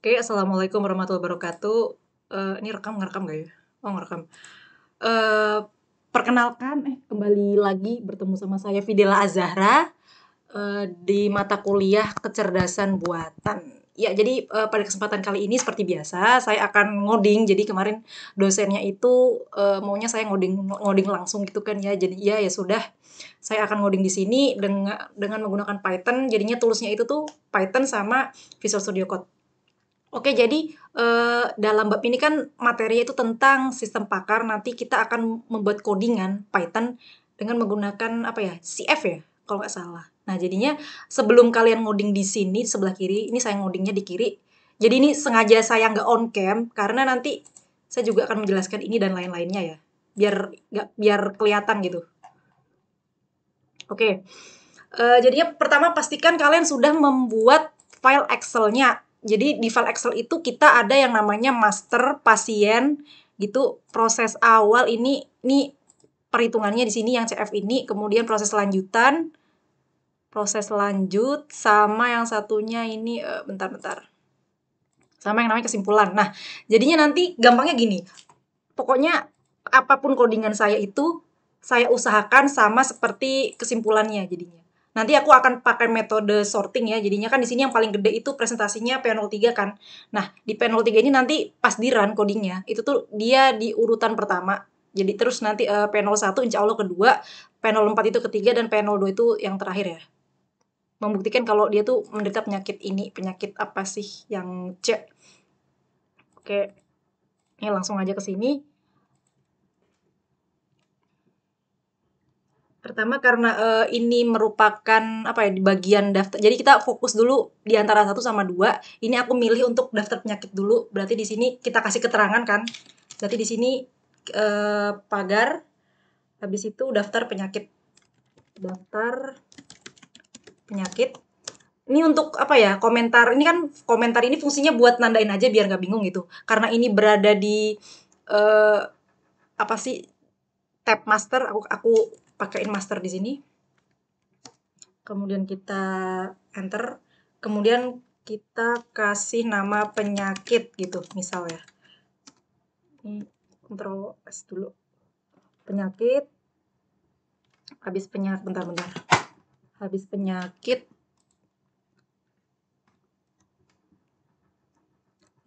Oke, assalamualaikum warahmatullahi wabarakatuh. Ini ngerekam nggak ya? Oh, ngerekam. Eh, Perkenalkan, kembali lagi bertemu sama saya Fidela Azahra di mata kuliah kecerdasan buatan. Ya, jadi pada kesempatan kali ini seperti biasa saya akan ngoding. Jadi kemarin dosennya itu maunya saya ngoding ngoding langsung gitu kan ya. Jadi ya sudah, saya akan ngoding di sini dengan menggunakan Python. Jadinya toolsnya itu tuh Python sama Visual Studio Code. Oke, jadi dalam bab ini kan materinya itu tentang sistem pakar. Nanti kita akan membuat codingan Python dengan menggunakan apa ya, CF ya, kalau nggak salah. Nah, jadinya sebelum kalian ngoding di sini di sebelah kiri, ini saya ngodingnya di kiri. Jadi ini sengaja saya nggak on cam karena nanti saya juga akan menjelaskan ini dan lain-lainnya ya, biar kelihatan gitu. Oke, jadinya pertama pastikan kalian sudah membuat file Excel-nya. Jadi di file Excel itu kita ada yang namanya master, pasien, gitu. Proses awal ini perhitungannya di sini yang CF ini, kemudian proses lanjutan, proses lanjut, sama yang satunya ini bentar-bentar. Sama yang namanya kesimpulan. Nah, jadinya nanti gampangnya gini. Pokoknya apapun codingan saya itu saya usahakan sama seperti kesimpulannya jadinya. Nanti aku akan pakai metode sorting ya. Jadinya kan di sini yang paling gede itu presentasinya P03 kan. Nah, di P03 ini nanti pas di run codingnya, itu tuh dia di urutan pertama. Jadi terus nanti P01 insya Allah kedua, P04 itu ketiga, dan P02 itu yang terakhir ya. Membuktikan kalau dia tuh menderita penyakit ini. Penyakit apa sih yang C. Oke, ini langsung aja ke sini. Pertama karena ini merupakan apa ya, di bagian daftar. Jadi kita fokus dulu di antara 1 sama 2. Ini aku milih untuk daftar penyakit dulu. Berarti di sini kita kasih keterangan kan. Berarti di sini pagar, habis itu daftar penyakit. Daftar penyakit. Ini untuk apa ya? Komentar. Ini kan komentar ini fungsinya buat nandain aja biar nggak bingung gitu. Karena ini berada di apa sih? Tab master, aku pakaiin master di sini. Kemudian kita enter, kemudian kita kasih nama penyakit gitu misal ya. Ini Ctrl S dulu. Penyakit, habis penyakit, bentar. Habis penyakit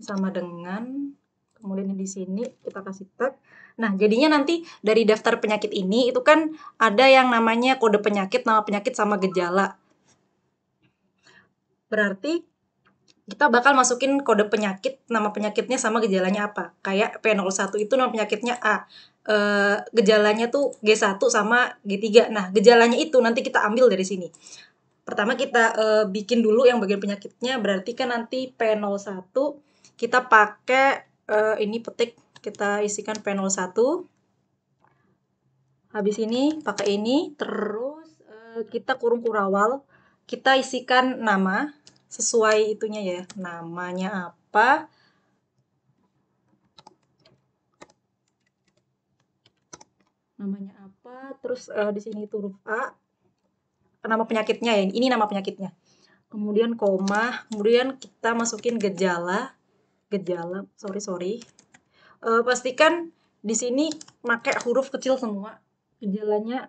sama dengan, kemudian di sini kita kasih tag. Nah, jadinya nanti dari daftar penyakit ini itu kan ada yang namanya kode penyakit, nama penyakit sama gejala. Berarti kita bakal masukin kode penyakit, nama penyakitnya sama gejalanya apa. Kayak P01 itu nama penyakitnya A. Gejalanya tuh G1 sama G3. Nah, gejalanya itu nanti kita ambil dari sini. Pertama kita bikin dulu yang bagian penyakitnya, berarti kan nanti P01 kita pakai ini petik, kita isikan P01. Habis ini pakai ini, terus kita kurung kurawal, kita isikan nama sesuai itunya ya, namanya apa, terus di sini itu huruf A, nama penyakitnya ya, ini nama penyakitnya. Kemudian koma, kemudian kita masukin gejala, sorry. Pastikan di sini pakai huruf kecil semua gejalanya.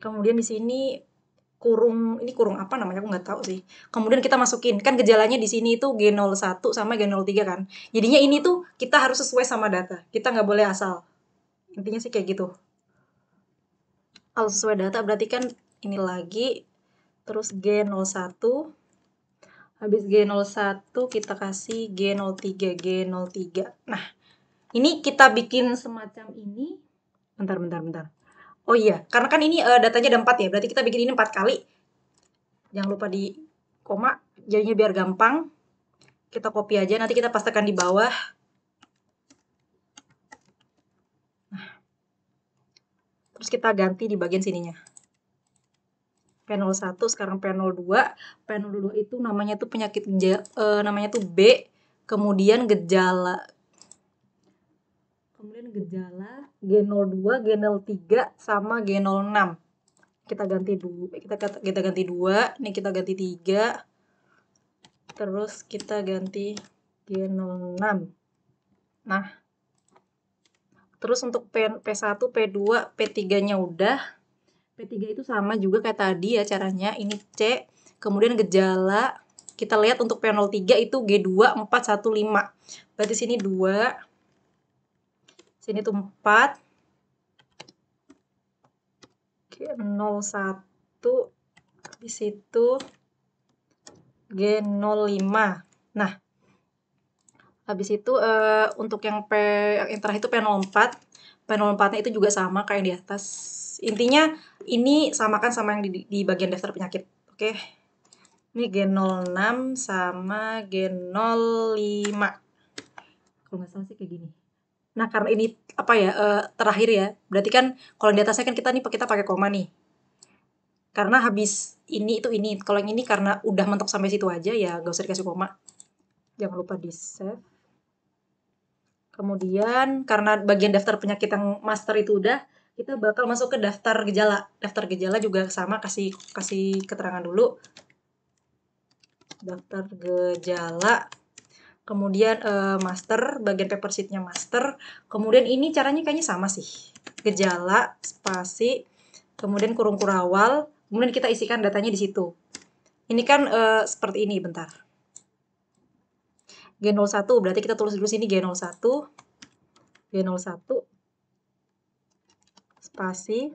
Kemudian di sini ini kurung apa namanya, aku nggak tahu sih. Kemudian kita masukin, kan gejalanya di sini itu G01 sama G03 kan. Jadinya ini tuh kita harus sesuai sama data. Kita nggak boleh asal. Intinya sih kayak gitu. Kalau sesuai data berarti kan ini lagi, terus G01. Habis G01 kita kasih G03. Nah, ini kita bikin semacam ini. Bentar. Oh iya, karena kan ini datanya ada 4 ya, berarti kita bikin ini 4 kali. Jangan lupa di koma, jadinya biar gampang. Kita copy aja, nanti kita pastekan di bawah. Nah, terus kita ganti di bagian sininya. P01 sekarang P02. P02 itu namanya tuh penyakit, namanya tuh B, kemudian gejala. Kemudian gejala G02, G03 sama G06. Kita ganti 2, ini kita ganti 3. Terus kita ganti G06. Nah, terus untuk P1, P2, P3-nya udah. P3 itu sama juga kayak tadi ya caranya. Ini C, kemudian gejala. Kita lihat untuk P03 itu G2, 4, 1, 5. Berarti sini 2, sini tuh 4, G01, habis itu G05. Nah, habis itu untuk yang terakhir itu P04. P04-nya itu juga sama kayak yang di atas. Intinya ini samakan sama yang di bagian daftar penyakit. Oke. Ini G06 sama G05. Kalau nggak salah sih kayak gini. Nah, karena ini apa ya terakhir ya. Berarti kan kalau di atasnya kan kita pakai koma nih. Karena habis ini itu ini. Kalau yang ini karena udah mentok sampai situ aja ya nggak usah dikasih koma. Jangan lupa di save. Kemudian karena bagian daftar penyakit yang master itu udah, kita bakal masuk ke daftar gejala. Daftar gejala juga sama, kasih keterangan dulu. Daftar gejala. Kemudian master, bagian paper sheet-nya master. Kemudian ini caranya kayaknya sama sih. Gejala, spasi, kemudian kurung kurawal, kemudian kita isikan datanya di situ. Ini kan seperti ini, bentar. G01, berarti kita tulis dulu sini G01. G01 spasi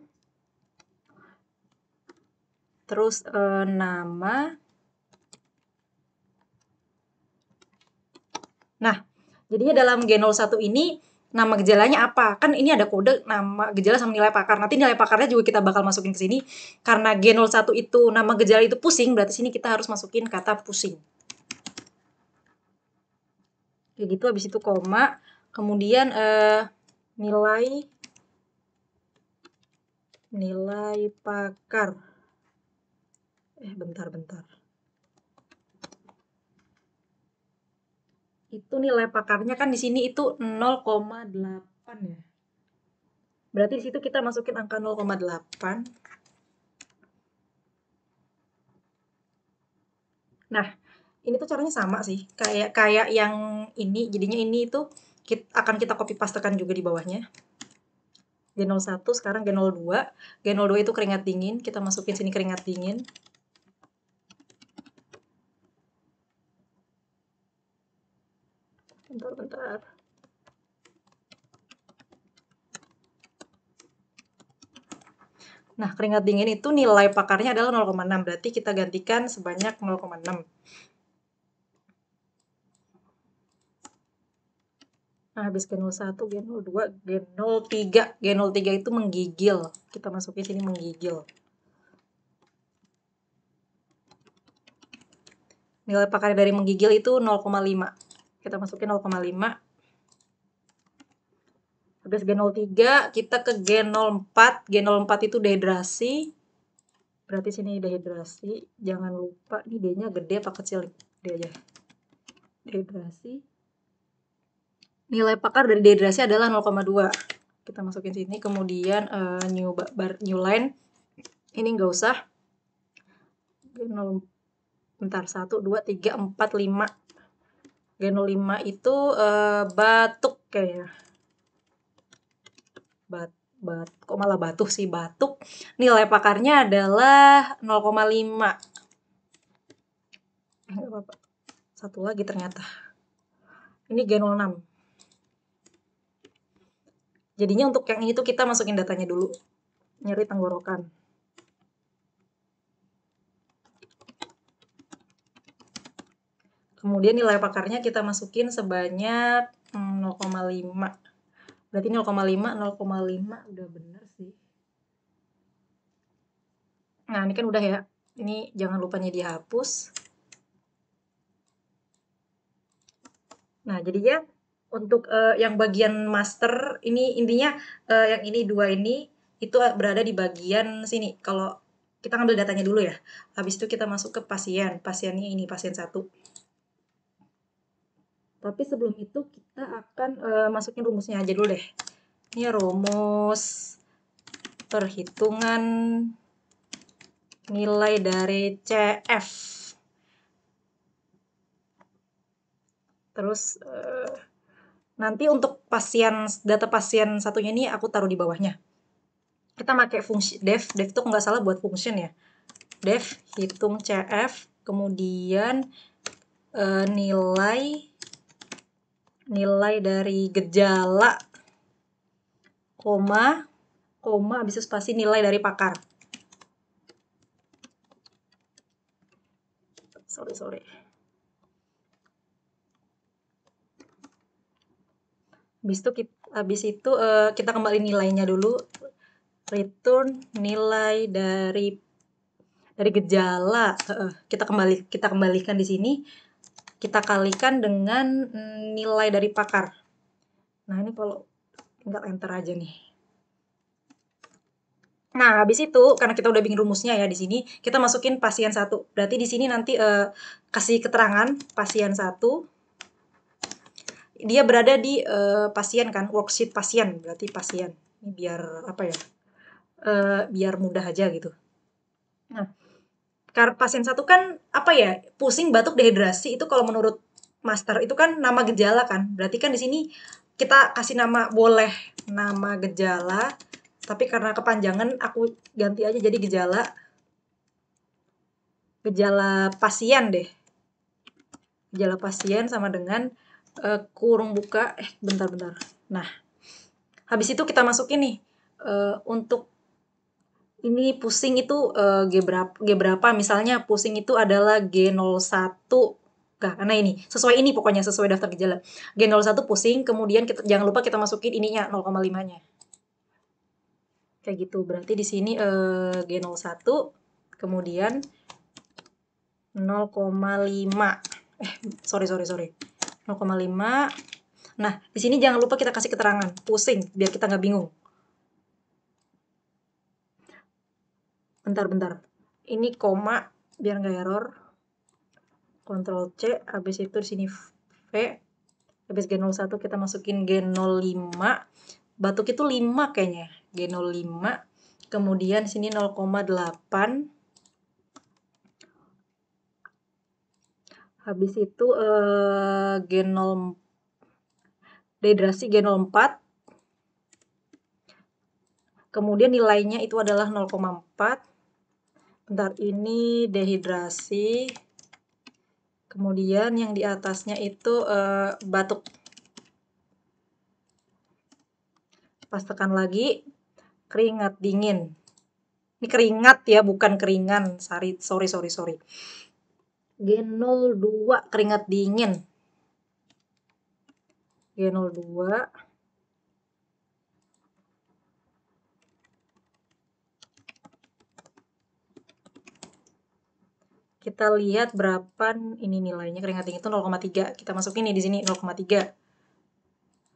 terus nama. Nah, jadinya dalam G01 ini nama gejalanya apa? Kan ini ada kode nama gejala sama nilai pakar. Nanti nilai pakarnya juga kita bakal masukin ke sini. Karena G01 itu nama gejala itu pusing, berarti sini kita harus masukin kata pusing. Kayak gitu, habis itu koma. Kemudian nilai pakar. Bentar. Itu nilai pakarnya kan di sini itu 0,8 ya. Berarti di situ kita masukin angka 0,8. Nah, ini tuh caranya sama sih. Kayak yang ini, jadinya ini itu akan kita copy pastekan juga di bawahnya. G01 sekarang G02. G02 itu keringat dingin, kita masukin sini keringat dingin. Bentar. Nah, keringat dingin itu nilai pakarnya adalah 0,6, berarti kita gantikan sebanyak 0,6. Nah, habis G01, G02, G03. G03 itu menggigil. Kita masukin sini menggigil. Nilai pakar dari menggigil itu 0,5. Kita masukin 0,5. Habis G03, kita ke G04. G04 itu dehidrasi. Berarti sini dehidrasi. Jangan lupa, ini D-nya gede apa kecil? D aja. Dehidrasi. Nilai pakar dari dehidrasi adalah 0,2. Kita masukin sini. Kemudian new line. Ini nggak usah. Bentar, 1, 2, 3, 4, 5. G05 itu batuk kayaknya. Kok malah batuk sih, batuk. Nilai pakarnya adalah 0,5. Nggak apa-apa. Satu lagi ternyata. Ini G06. Jadinya untuk yang ini tuh kita masukin datanya dulu. Nyeri tenggorokan. Kemudian nilai pakarnya kita masukin sebanyak 0,5. Berarti 0,5 udah bener sih. Nah, ini kan udah ya. Ini jangan lupanya dihapus. Nah, jadinya untuk yang bagian master ini intinya yang ini 2 ini itu berada di bagian sini. Kalau kita ngambil datanya dulu ya. Habis itu kita masuk ke pasien. Pasiennya ini pasien 1. Tapi sebelum itu kita akan masukin rumusnya aja dulu deh. Ini rumus perhitungan nilai dari CF. Terus nanti untuk data pasien satunya ini aku taruh di bawahnya. Kita pakai fungsi def itu nggak salah buat function ya. Def hitung CF, kemudian nilai dari gejala, koma, habis itu spasi nilai dari pakar. Sorry. Habis itu kita kembali nilainya dulu. Return nilai dari gejala. Kita kembalikan di sini. Kita kalikan dengan nilai dari pakar. Nah, ini kalau tinggal enter aja nih. Nah, habis itu karena kita udah bikin rumusnya ya di sini, kita masukin pasien 1. Berarti di sini nanti kasih keterangan pasien 1. Dia berada di pasien kan, worksheet pasien, berarti pasien. Ini biar apa ya? Biar mudah aja gitu. Nah, pasien 1 kan apa ya? Pusing, batuk, dehidrasi itu kalau menurut master itu kan nama gejala kan. Berarti kan di sini kita kasih nama, boleh nama gejala, tapi karena kepanjangan aku ganti aja jadi gejala pasien deh. Gejala pasien sama dengan kurung buka, bentar. Nah, habis itu kita masukin nih untuk ini pusing itu G berapa, misalnya pusing itu adalah G01. Karena ini sesuai ini, pokoknya sesuai daftar gejala. G01 pusing, kemudian jangan lupa kita masukin ininya 0,5-nya. Kayak gitu. Berarti di sini G01 kemudian 0,5. Sorry. 0,5. Nah, di sini jangan lupa kita kasih keterangan pusing biar kita nggak bingung. Bentar. Ini koma biar nggak error. Ctrl C, habis itu di sini V, habis G01 kita masukin G05. Batuk itu 5 kayaknya. G05. Kemudian sini 0,8. Habis itu G0 dehidrasi G04. Kemudian nilainya itu adalah 0,4. Bentar, ini dehidrasi. Kemudian yang di atasnya itu batuk. Pas tekan lagi, keringat dingin. Ini keringat ya, bukan keringan. Sorry. G02 keringat dingin. G02. Kita lihat berapa ini nilainya, keringat dingin itu 0,3. Kita masukin nih di sini 0,3.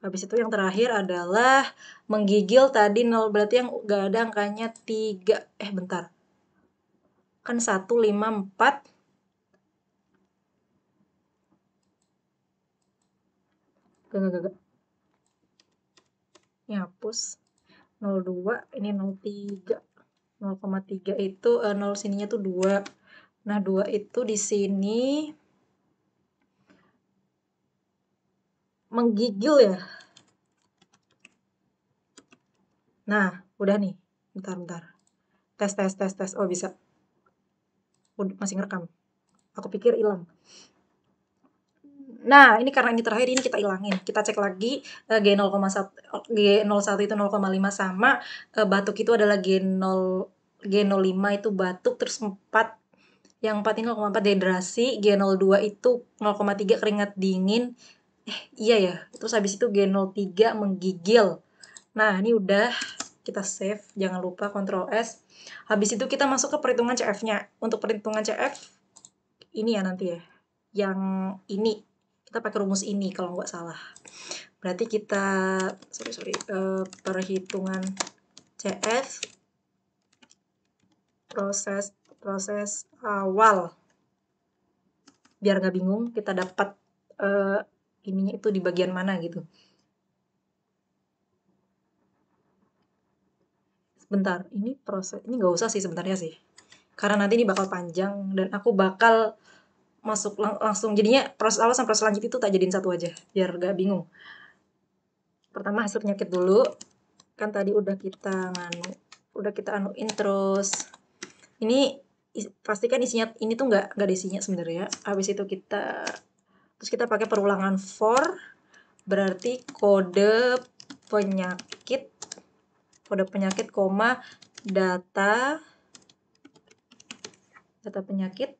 Habis itu yang terakhir adalah menggigil tadi 0, berarti yang gak ada angkanya 3. Bentar. Kan 1, 5, 4. Gak. Ini hapus. 02, ini 03. 0,3 itu 0 sininya tuh 2. Nah, 2 itu di sini menggigil ya. Nah, udah nih. Bentar. Tes. Oh, bisa. Masih ngerekam. Aku pikir hilang. Nah, ini karena ini terakhir, ini kita hilangin. Kita cek lagi G01 itu 0,5 sama batuk itu adalah G05 itu batuk, terus 4. Yang 4 ini 0,4 dehidrasi, G02 itu 0,3 keringat dingin. Iya ya. Terus habis itu G03 menggigil. Nah, ini udah kita save, jangan lupa Ctrl S. Habis itu kita masuk ke perhitungan CF-nya. Untuk perhitungan CF ini ya nanti ya. Yang ini kita pakai rumus ini kalau nggak salah. Berarti kita perhitungan CF proses awal. Biar nggak bingung, kita dapat ininya itu di bagian mana gitu. Sebentar, ini nggak usah sih sebenarnya sih. Karena nanti ini bakal panjang dan aku bakal masuk langsung, jadinya proses awal sama proses lanjut itu tak jadiin satu aja biar gak bingung. Pertama hasil penyakit dulu, kan tadi udah kita anuin, terus ini pastikan isinya ini tuh nggak ada isinya sebenarnya. Habis itu terus kita pakai perulangan for, berarti kode penyakit, koma data penyakit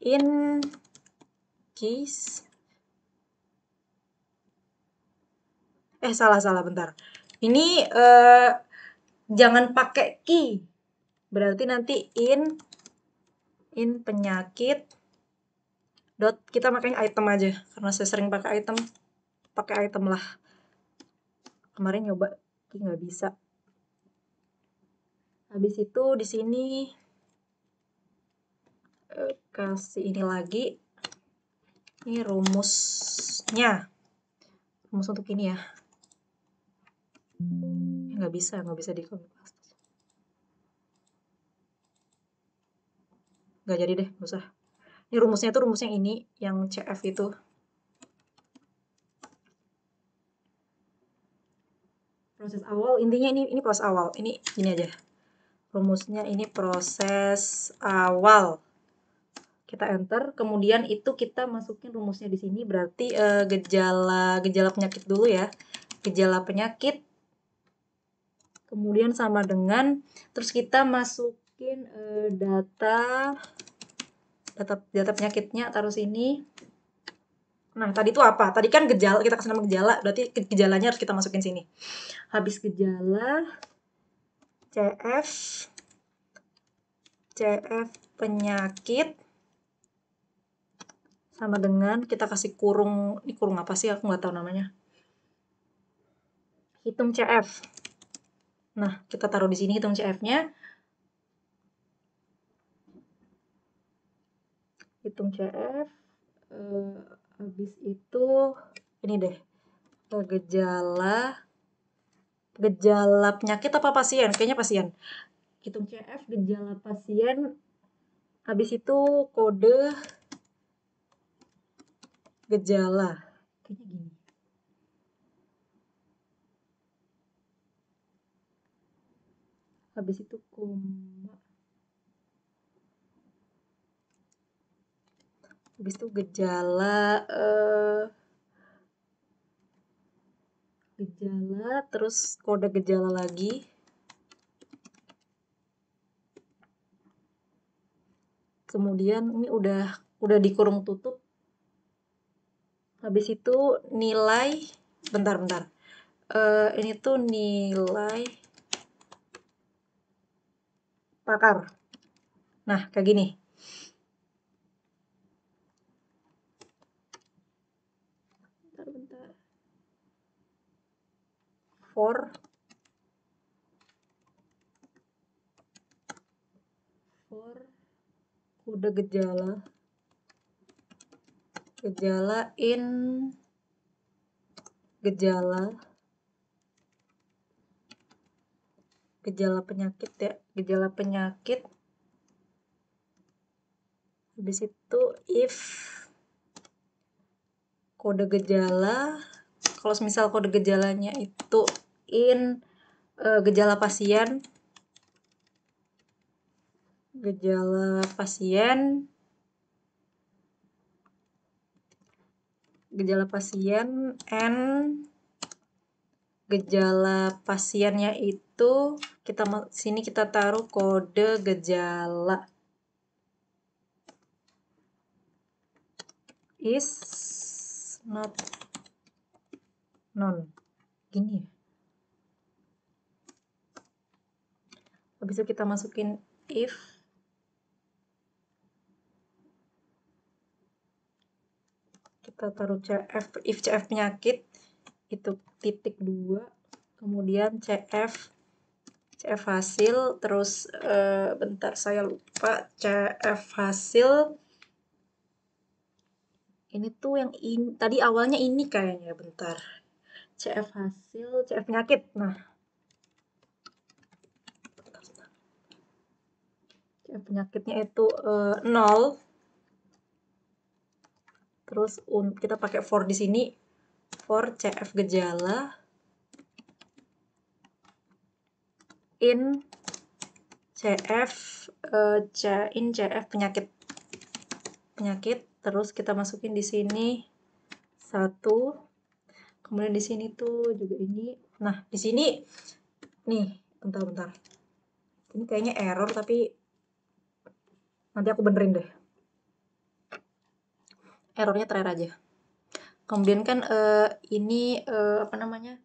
in case salah bentar. Ini jangan pakai key. Berarti nanti in penyakit kita makanya item aja karena saya sering pakai item lah. Kemarin nyoba key nggak bisa. Habis itu di sini kasih ini lagi. Ini rumusnya. Rumus untuk ini ya. Nggak bisa di copy paste. Nggak jadi deh, nggak usah. Ini rumusnya tuh rumusnya ini, yang CF itu. Proses awal, intinya ini proses awal. Ini aja. Rumusnya ini proses awal. Kita enter, kemudian itu kita masukin rumusnya di sini, berarti gejala penyakit dulu ya. Gejala penyakit. Kemudian sama dengan, terus kita masukin data penyakitnya, taruh sini. Nah, tadi itu apa? Tadi kan gejala, kita kasih nama gejala, berarti gejalanya harus kita masukin sini. Habis gejala, CF penyakit, sama dengan kita kasih kurung, ini kurung apa sih? Aku nggak tahu namanya. Hitung CF. Nah, kita taruh di sini hitung CF-nya. Hitung CF. Habis itu ini deh. Gejala penyakit apa pasien? Kayaknya pasien. Hitung CF gejala pasien. Habis itu kode gejala. Kayaknya gini. Habis itu koma. Habis itu gejala terus kode gejala lagi. Kemudian ini udah dikurung tutup. Habis itu nilai, bentar. Ini tuh nilai pakar. Nah, kayak gini. Bentar. For kode gejala in gejala penyakit ya, gejala penyakit. Habis itu if kode gejala, kalau misal kode gejalanya itu in gejala pasien and gejala pasiennya itu sini kita taruh kode gejala is not known. Gini ya. Habis itu kita masukin if kita taruh if CF penyakit itu .2, kemudian CF hasil, terus bentar saya lupa, CF hasil ini tuh yang tadi awalnya ini kayaknya, bentar. CF hasil, CF penyakit. Nah, CF penyakitnya itu 0. Terus kita pakai for di sini, for CF gejala in CF penyakit. Terus kita masukin di sini 1. Kemudian di sini tuh juga ini. Nah, di sini nih, bentar. Ini kayaknya error tapi nanti aku benerin deh. Errornya terakhir aja. Kemudian kan ini apa namanya?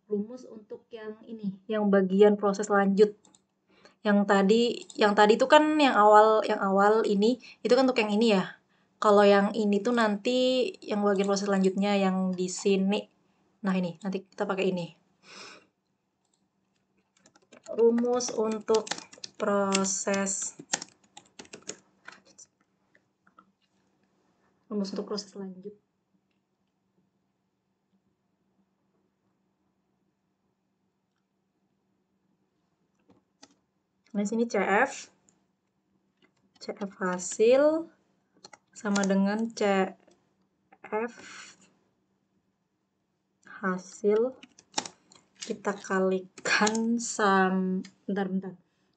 Rumus untuk yang ini, yang bagian proses lanjut. Yang tadi itu kan yang awal ini itu kan untuk yang ini ya. Kalau yang ini tuh nanti yang bagian proses selanjutnya yang di sini. Nah, ini nanti kita pakai ini. Rumus untuk proses lanjut. Nah, sini CF hasil sama dengan CF hasil kita kalikan bentar.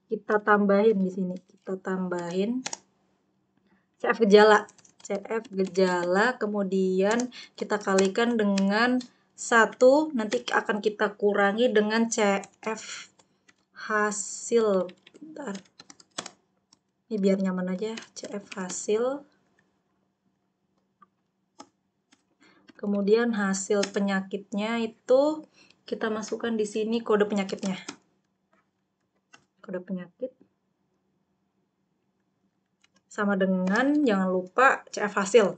Kita tambahin di sini. Kita tambahin CF gejala, kemudian kita kalikan dengan 1, nanti akan kita kurangi dengan CF hasil. Bentar. Ini biar nyaman aja, CF hasil. Kemudian hasil penyakitnya itu kita masukkan di sini kode penyakitnya. Kode penyakit sama dengan, jangan lupa CF hasil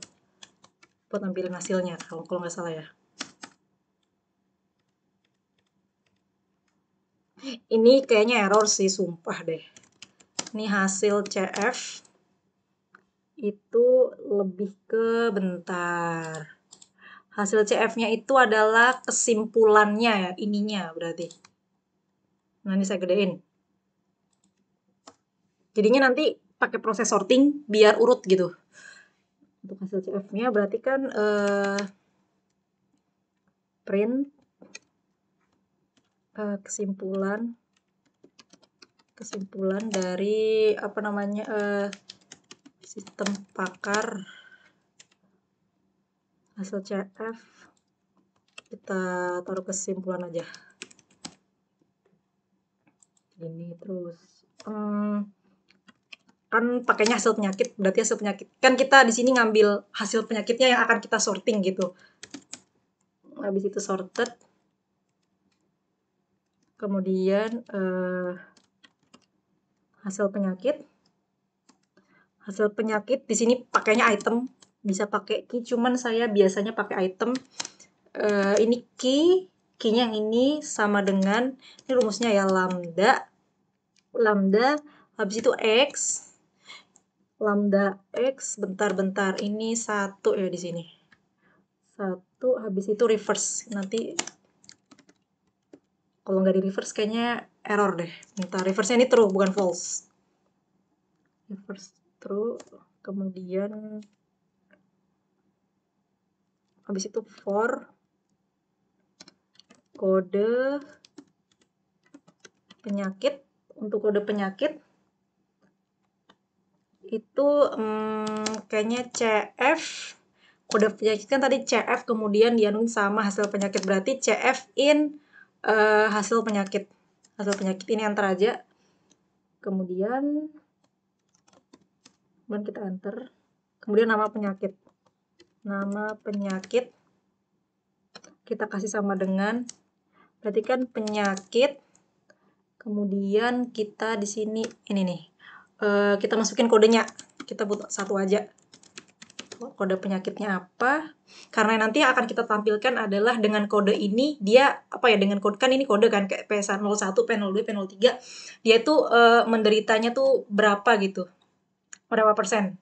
buat nampilin hasilnya kalau nggak salah ya. Ini kayaknya error sih, sumpah deh. Ini hasil CF itu lebih ke bentar. Hasil CF-nya itu adalah kesimpulannya ya, ininya berarti. Nah, ini saya gedein. Jadinya nanti pakai proses sorting biar urut gitu. Untuk hasil CF-nya berarti kan print kesimpulan dari apa namanya sistem pakar hasil CF, kita taruh kesimpulan aja ini. Terus kan pakainya hasil penyakit, berarti hasil penyakit kan kita di sini ngambil hasil penyakitnya yang akan kita sorting gitu. Habis itu sorted, kemudian hasil penyakit di sini pakainya item, bisa pakai key, cuman saya biasanya pakai item. Ini key-nya yang ini sama dengan, ini rumusnya ya, lambda habis itu x, lambda x, bentar, ini 1 ya di sini. 1, habis itu reverse. Nanti kalau nggak di reverse kayaknya error deh. Bentar, reverse-nya ini true bukan false. Reverse true, kemudian habis itu for kode penyakit. Untuk kode penyakit itu kayaknya CF, kode penyakit kan tadi CF kemudian dianuin sama hasil penyakit, berarti CF in hasil penyakit ini enter aja, kemudian kita enter, kemudian nama penyakit kita kasih sama dengan, berarti kan penyakit, kemudian kita di sini ini nih kita masukin kodenya, kita butuh 1 aja. Kode penyakitnya apa? Karena nanti yang akan kita tampilkan adalah dengan kode ini, dia apa ya, dengan kode kan ini kode kan kayak P01, P02, P03, dia itu menderitanya tuh berapa gitu, berapa persen.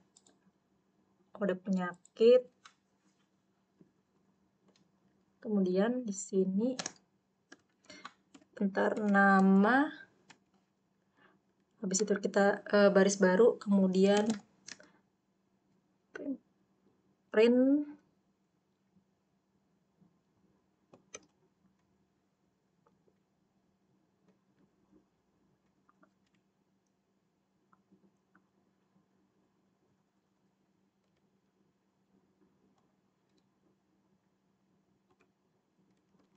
Kode penyakit, kemudian di sini bentar, nama, Habis itu kita baris baru, kemudian print.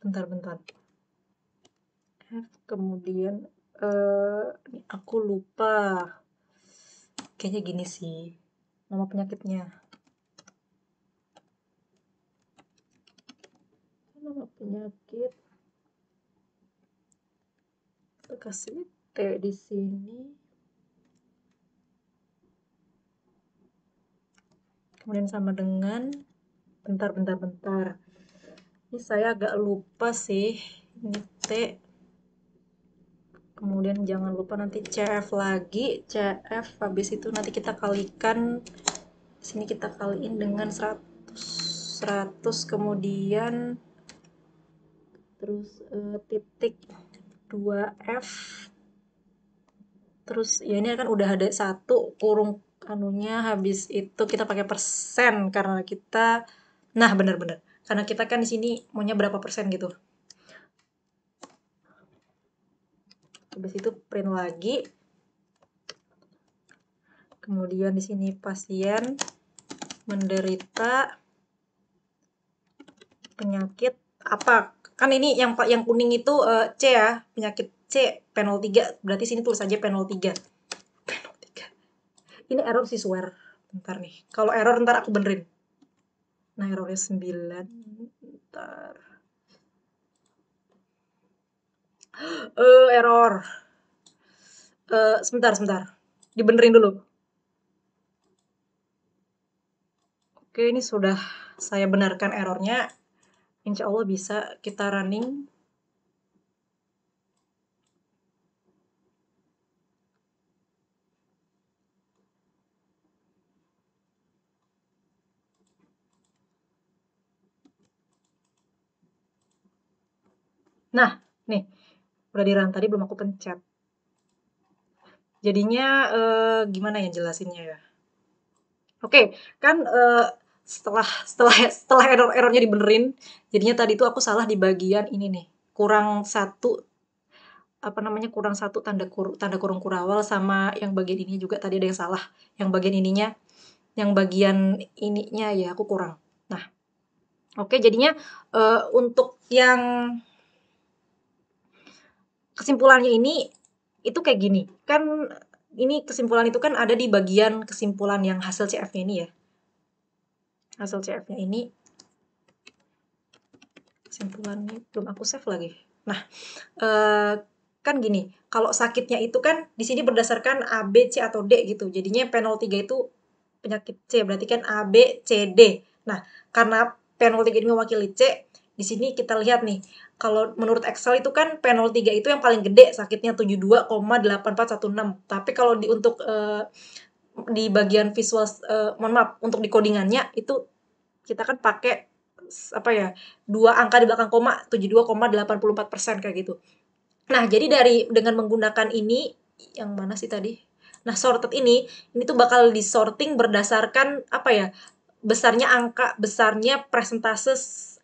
Bentar. Kemudian aku lupa. Kayaknya gini sih nama penyakitnya. Nama penyakit. Kita kasih T di sini. Kemudian sama dengan bentar. Ini saya agak lupa sih. Ini T. Kemudian jangan lupa nanti CF lagi, CF habis itu nanti kita kalikan, sini kita kaliin dengan 100 kemudian terus titik 2F, terus ya ini kan udah ada 1 kurung anunya, habis itu kita pakai persen karena kita, nah bener karena kita kan di sini maunya berapa persen gitu. Habis itu print lagi. Kemudian di sini pasien menderita penyakit apa? Kan ini yang kuning itu C ya, penyakit C, P03. Berarti sini tulis saja P03. P03. Ini error sih, swear. Bentar nih. Kalau error ntar aku benerin. Nah, errornya 9. Bentar. Error. Sebentar. Dibenerin dulu. Oke, ini sudah saya benarkan errornya. Insya Allah bisa kita running. Nah, nih. Udah di-run, tadi belum aku pencet. Jadinya gimana ya jelasinnya ya? Oke, kan setelah errornya dibenerin, jadinya tadi tuh aku salah di bagian ini nih. Kurang 1 kurang 1 tanda kurung kurawal, sama yang bagian ini juga tadi ada yang salah. Yang bagian ininya, yang bagian ininya ya aku kurang. Nah, oke, jadinya untuk yang kesimpulannya ini itu kayak gini. Kan ini kesimpulan itu kan ada di bagian kesimpulan yang hasil CF-nya ini ya. Hasil CF-nya ini kesimpulannya belum aku save lagi. Nah, kan gini, kalau sakitnya itu kan di sini berdasarkan A, B, C atau D gitu. Jadinya P03 itu penyakit C, berarti kan A, B, C, D. Nah, karena P03 ini mewakili C, di sini kita lihat nih, kalau menurut Excel itu kan P03 itu yang paling gede sakitnya 72,8416. Tapi kalau untuk di bagian visual, mohon maaf, untuk di codingannya itu kita kan pakai apa ya, 2 angka di belakang koma, 72,84% kayak gitu. Nah, jadi dengan menggunakan ini, yang mana sih tadi? Nah, sorted ini tuh bakal disorting berdasarkan apa ya? Besarnya presentase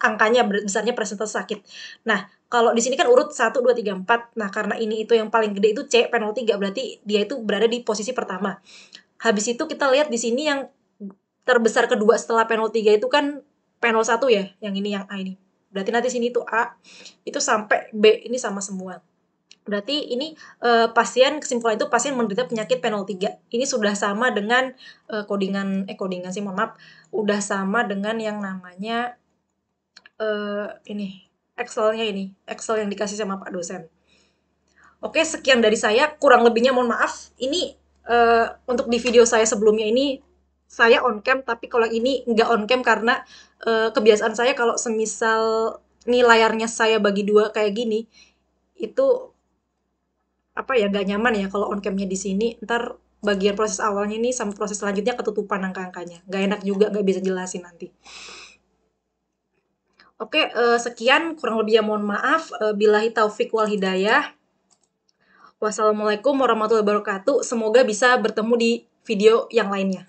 angkanya, besarnya presentase sakit. Nah, kalau di sini kan urut 1 2 3 4. Nah, karena ini itu yang paling gede itu C P03, berarti dia itu berada di posisi pertama. Habis itu kita lihat di sini yang terbesar kedua setelah P03 itu kan P01 ya, yang ini yang A ini. Berarti nanti sini tuh A itu sampai B ini sama semua. Berarti ini kesimpulan itu pasien menderita penyakit P03. Ini sudah sama dengan codingan sih, mohon maaf, udah sama dengan yang namanya ini Excel-nya ini, Excel yang dikasih sama Pak dosen. Oke, sekian dari saya, kurang lebihnya mohon maaf. Ini untuk di video saya sebelumnya ini saya on cam, tapi kalau ini nggak on cam karena kebiasaan saya kalau semisal nih layarnya saya bagi 2 kayak gini, itu apa ya, nggak nyaman ya kalau on camnya di sini, ntar bagian proses awalnya ini sama proses selanjutnya ketutupan angka-angkanya, nggak enak juga, nggak bisa jelasin nanti. Oke, sekian kurang lebihnya mohon maaf, billahi taufik wal hidayah. Wassalamualaikum warahmatullahi wabarakatuh. Semoga bisa bertemu di video yang lainnya.